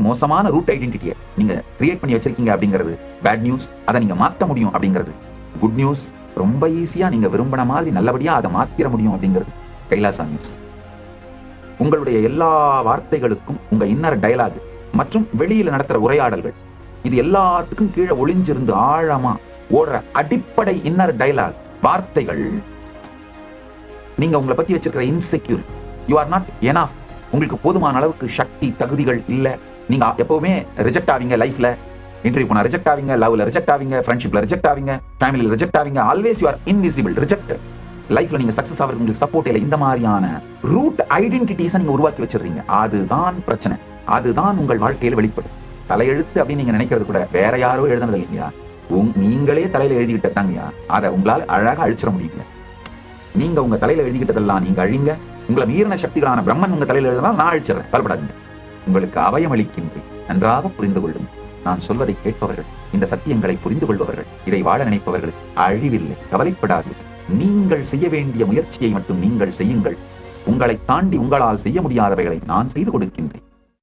மோசமான ரூட் ஐடென்டிட்டியை நீங்க கிரியேட் பண்ணி வச்சிருக்கீங்க அப்படிங்கிறது பேட் நியூஸ். அதை நீங்க மாற்ற முடியும் அப்படிங்கிறது குட் நியூஸ். ரொம்ப ஈஸியா நீங்க விரும்பின மாதிரி நல்லபடியா அதை மாத்திர முடியும் அப்படிங்கிறது கைலாசா நியூஸ். உங்களுடைய எல்லா வார்த்தைகளுக்கும் உங்க இன்னர் டயலாக் மற்றும் வெளியில நடத்துற உரையாடல்கள், இது எல்லாத்துக்கும் கீழே ஒளிஞ்சிருந்து ஆழமா ஓடுற அடிப்படை இன்னர் டயலாக் வார்த்தைகள். நீங்க உங்களை பத்தி வச்சிருக்கிற insecure, you are not enough, உங்களுக்கு போதுமான அளவுக்கு சக்தி தகுதிகள் இல்ல, நீங்க எப்பவுமே ரிஜெக்ட் ஆவீங்க. லைஃப்ல இன்டர்வியூ போனா ரிஜெக்ட் ஆவீங்க, லவ்ல ரிஜெக்ட் ஆவீங்க, ஃப்ரெண்ட்ஷிப்ல ரிஜெக்ட் ஆவீங்க, ஃபேமிலில ரிஜெக்ட் ஆவீங்க. Always you are invisible, rejected. லைஃப்ல நீங்க சக்சஸ் ஆகிறது உங்களுக்கு சப்போர்ட் இல்லை. இந்த மாதிரியான ரூட் ஐடென்டிட்டிஸை நீங்க உருவாக்கி வச்சிருக்கீங்க. அதுதான் பிரச்சனை. அதுதான் உங்கள் வாழ்க்கையில வெளிப்படும். தலையெழுத்து அப்படின்னு நீங்க நினைக்கிறது கூட வேற யாரோ எழுதுனது இல்லையா, நீங்களே தலையில எழுதிக்கிட்டாங்கயா. அதை உங்களால் அழகா அழிச்சிட முடியுங்க. நீங்க உங்க தலையில எழுதிக்கிட்டதெல்லாம் நீங்க அழிங்க. உங்களை மீறின சக்திகளான பிரம்மன் உங்க தலையில எழுதினா நான் அழிச்சிடறேன், கவலைப்படாதீங்க. உங்களுக்கு அபயம் அளிக்கின்றேன். நன்றாக புரிந்து கொள்ளும். நான் சொல்வதை கேட்பவர்கள், இந்த சத்தியங்களை புரிந்து கொள்பவர்கள், இதை வாழ நினைப்பவர்கள் அழிவில்லை, கவலைப்படாதீர்கள். நீங்கள் செய்ய வேண்டிய முயற்சியை மட்டும் நீங்கள் செய்யுங்கள். உங்களை தாண்டி உங்களால் செய்ய முடியாதவைகளை நான் செய்து கொடுக்கின்றேன்.